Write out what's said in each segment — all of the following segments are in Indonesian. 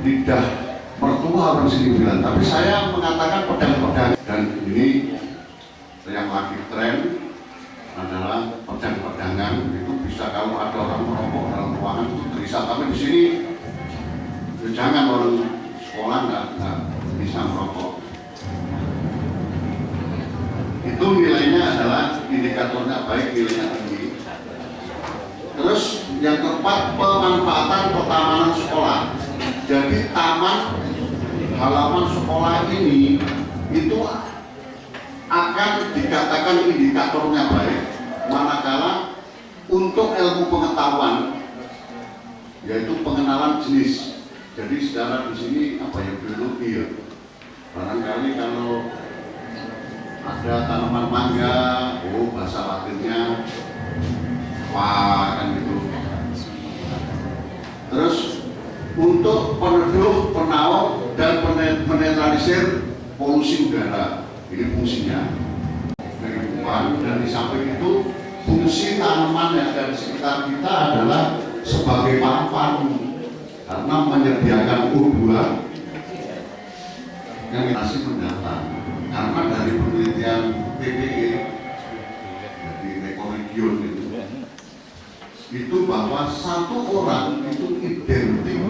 lidah mertua orang sini bilang, tapi saya mengatakan pedang-pedang. Dan ini yang lagi tren adalah pedang-pedangan. Itu bisa kalau ada orang merokok dalam ruangan itu bisa, tapi di sini jangan, orang sekolah nggak bisa merokok. Itu nilainya adalah indikatornya baik, nilainya tinggi. Terus yang keempat, pemanfaatan pertamanan sekolah. Jadi taman halaman sekolah ini itu akan dikatakan indikatornya baik, manakala untuk ilmu pengetahuan, yaitu pengenalan jenis. Jadi secara di sini apa ya, biologi ya. Barangkali kalau ada tanaman mangga, oh bahasa Latinnya wah kan gitu. Terus untuk peneduh, penaung dan menetralisir polusi udara, ini fungsinya dari lingkungan. Dan di samping itu fungsi tanaman yang ada di sekitar kita adalah sebagai paru-paru karena menyediakan O2 yang masih mendatang. Karena dari penelitian PPE dari Ekoregion itu bahwa satu orang itu identik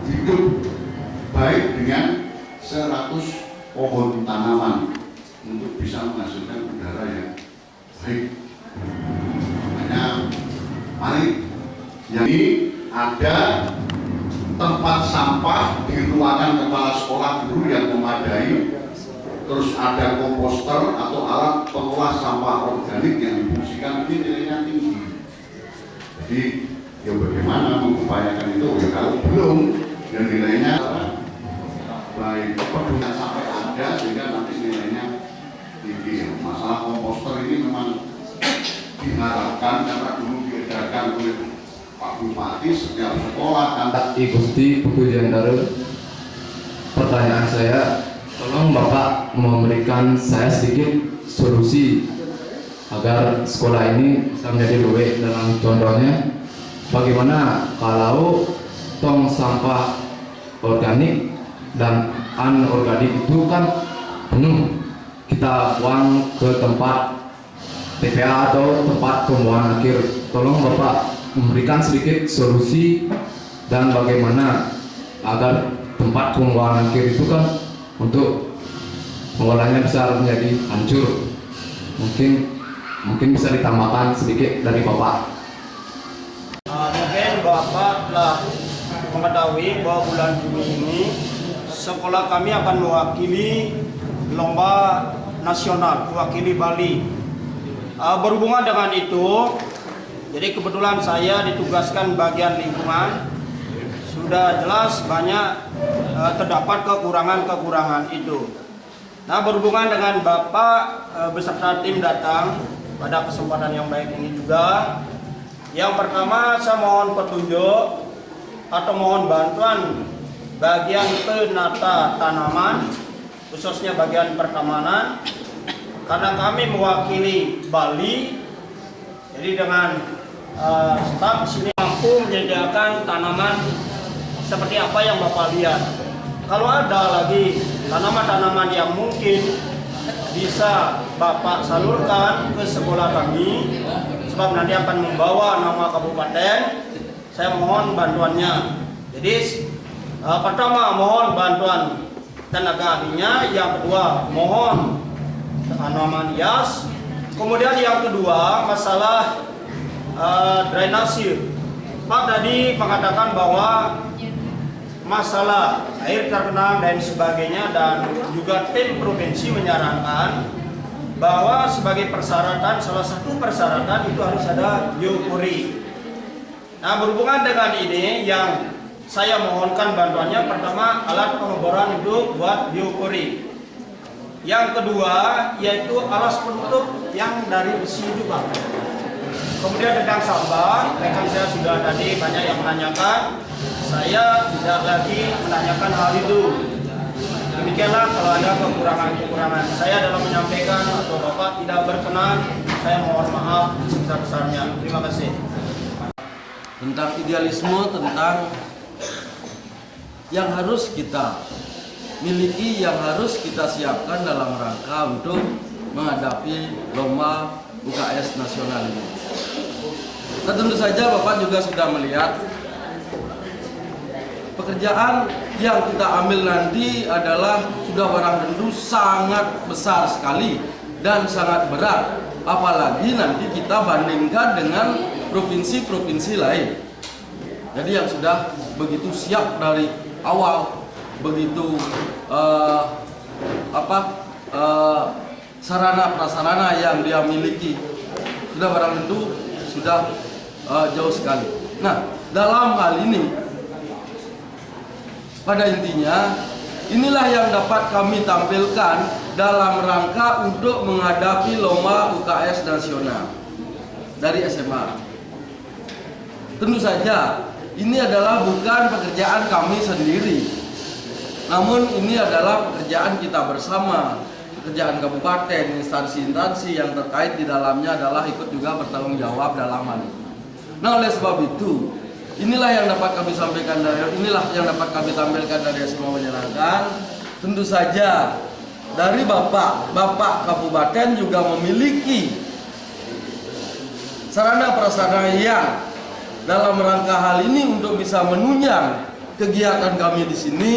hidup baik dengan 100 pohon tanaman untuk bisa menghasilkan udara yang baik. Makanya mari yang ini ada tempat sampah di ruangan kepala sekolah guru yang memadai. Terus ada komposter atau alat pengolah sampah organik yang difungsikan, ini nilainya tinggi. Jadi ya bagaimana mengupayakan itu, ya kalau belum ya nilainya baik pedulian sampai ada sehingga nanti nilainya tinggi. Masalah komposter ini memang diharapkan karena dulu diedarkan oleh Pak Bupati setiap sekolah kan. Ikuti buku Jandara. Pertanyaan saya, tolong Bapak memberikan saya sedikit solusi agar sekolah ini bisa menjadi lebih baik. Dalam contohnya, bagaimana kalau tong sampah organik dan anorganik itu kan penuh, kita buang ke tempat TPA atau tempat pembuangan akhir. Tolong Bapak memberikan sedikit solusi dan bagaimana agar tempat pembuangan akhir itu kan untuk pengolahannya bisa menjadi hancur. Mungkin bisa ditambahkan sedikit dari Bapak. Mungkin Bapak telah mengetahui bahwa bulan Juni ini sekolah kami akan mewakili lomba nasional, mewakili Bali. Berhubungan dengan itu, jadi kebetulan saya ditugaskan bagian lingkungan. Sudah jelas banyak terdapat kekurangan-kekurangan itu. Nah, berhubungan dengan Bapak beserta tim datang pada kesempatan yang baik ini juga. Yang pertama, saya mohon petunjuk atau mohon bantuan bagian penata tanaman, khususnya bagian pertamanan, karena kami mewakili Bali. Jadi dengan staf sini mampu menyediakan tanaman seperti apa yang Bapak lihat. Kalau ada lagi tanaman-tanaman yang mungkin bisa Bapak salurkan ke sekolah kami, sebab nanti akan membawa nama kabupaten, saya mohon bantuannya. Jadi pertama mohon bantuan tenaga ahlinya, yang kedua mohon tanaman hias, kemudian yang kedua masalah drainase. Pak tadi mengatakan bahwa masalah air tergenang dan sebagainya, dan juga tim provinsi menyarankan bahwa sebagai persyaratan, salah satu persyaratan itu harus ada biopori. Nah, berhubungan dengan ini yang saya mohonkan bantuannya, pertama alat pengeboran itu buat biopori. Yang kedua yaitu alas penutup yang dari besi juga. Kemudian tentang sampah, rekan saya sudah tadi banyak yang menanyakan, saya tidak lagi menanyakan hal itu. Demikianlah, kalau ada kekurangan-kekurangan saya dalam menyampaikan atau Bapak tidak berkenan, saya mohon maaf sebesar-besarnya. Terima kasih. Tentang idealisme, tentang yang harus kita miliki, yang harus kita siapkan dalam rangka untuk menghadapi lomba UKS nasional ini. Nah, tentu saja Bapak juga sudah melihat pekerjaan yang kita ambil nanti adalah sudah barang tentu sangat besar sekali dan sangat berat, apalagi nanti kita bandingkan dengan provinsi-provinsi lain. Jadi yang sudah begitu siap dari awal, begitu sarana prasarana yang dia miliki sudah barang tentu sudah jauh sekali. Nah, dalam hal ini pada intinya inilah yang dapat kami tampilkan dalam rangka untuk menghadapi lomba UKS nasional dari SMA. Tentu saja ini adalah bukan pekerjaan kami sendiri, namun ini adalah pekerjaan kita bersama, pekerjaan kabupaten, instansi-instansi yang terkait di dalamnya adalah ikut juga bertanggung jawab dalam hal ini. Nah, oleh sebab itu, inilah yang dapat kami sampaikan inilah yang dapat kami tampilkan dari SMA Menyenangkan. Tentu saja dari Bapak Kabupaten juga memiliki sarana prasarana yang dalam rangka hal ini untuk bisa menunjang kegiatan kami di sini.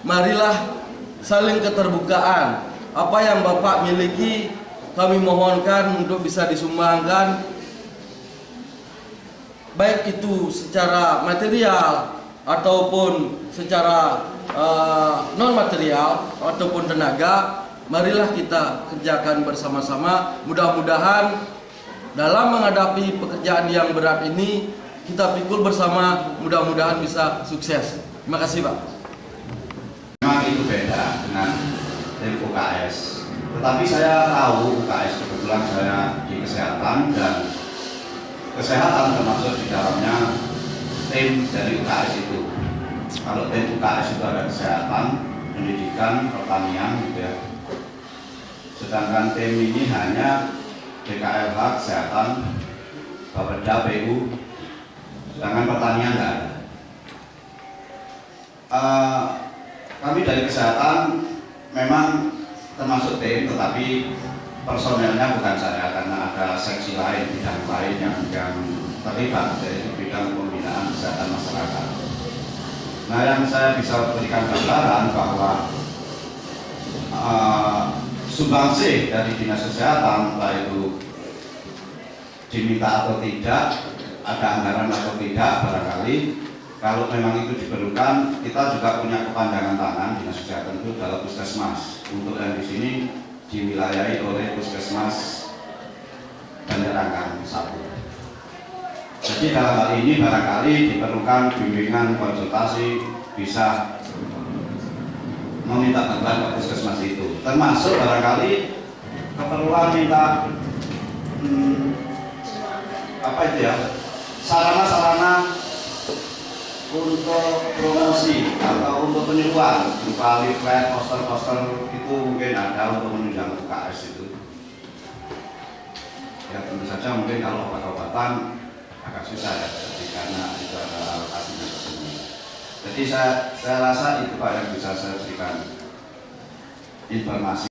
Marilah saling keterbukaan. Apa yang Bapak miliki kami mohonkan untuk bisa disumbangkan, baik itu secara material ataupun secara non material ataupun tenaga. Marilah kita kerjakan bersama-sama. Mudah-mudahan dalam menghadapi pekerjaan yang berat ini kita pikul bersama, mudah-mudahan bisa sukses. Terima kasih, Pak. Memang itu beda dengan tim UKS. Tetapi saya tahu UKS, kebetulan saya di kesehatan, dan kesehatan termasuk di dalamnya tim dari UKS itu. Kalau tim UKS itu ada kesehatan, pendidikan, pertanian gitu ya. Sedangkan tim ini hanya DKLH, kesehatan, Bapeda, PU, sedangkan pertanian nggak ada. Kami dari kesehatan memang termasuk tim, tetapi personelnya bukan saya, karena ada seksi lain, bidang lain yang terlibat, yaitu bidang pembinaan kesehatan masyarakat. Nah, yang saya bisa berikan gambaran bahwa sumbangsih dari dinas kesehatan, entah itu diminta atau tidak, ada anggaran atau tidak, barangkali kalau memang itu diperlukan, kita juga punya kepanjangan tangan dinas kesehatan itu adalah puskesmas. Untuk yang di sini diwilayahi oleh puskesmas Banjarangkan 1. Jadi dalam hal ini barangkali diperlukan bimbingan konsultasi, bisa meminta bantuan ke puskesmas itu. Termasuk barangkali keperluan minta sarana-sarana untuk promosi atau untuk penyuluhan berupa leaflet, poster-poster, itu mungkin ada untuk menunjang UKS itu. Ya tentu saja mungkin kalau obat-obatan agak susah ya, karena itu ada alokasinya tersendiri. Jadi saya rasa itu Pak yang bisa saya berikan informasi.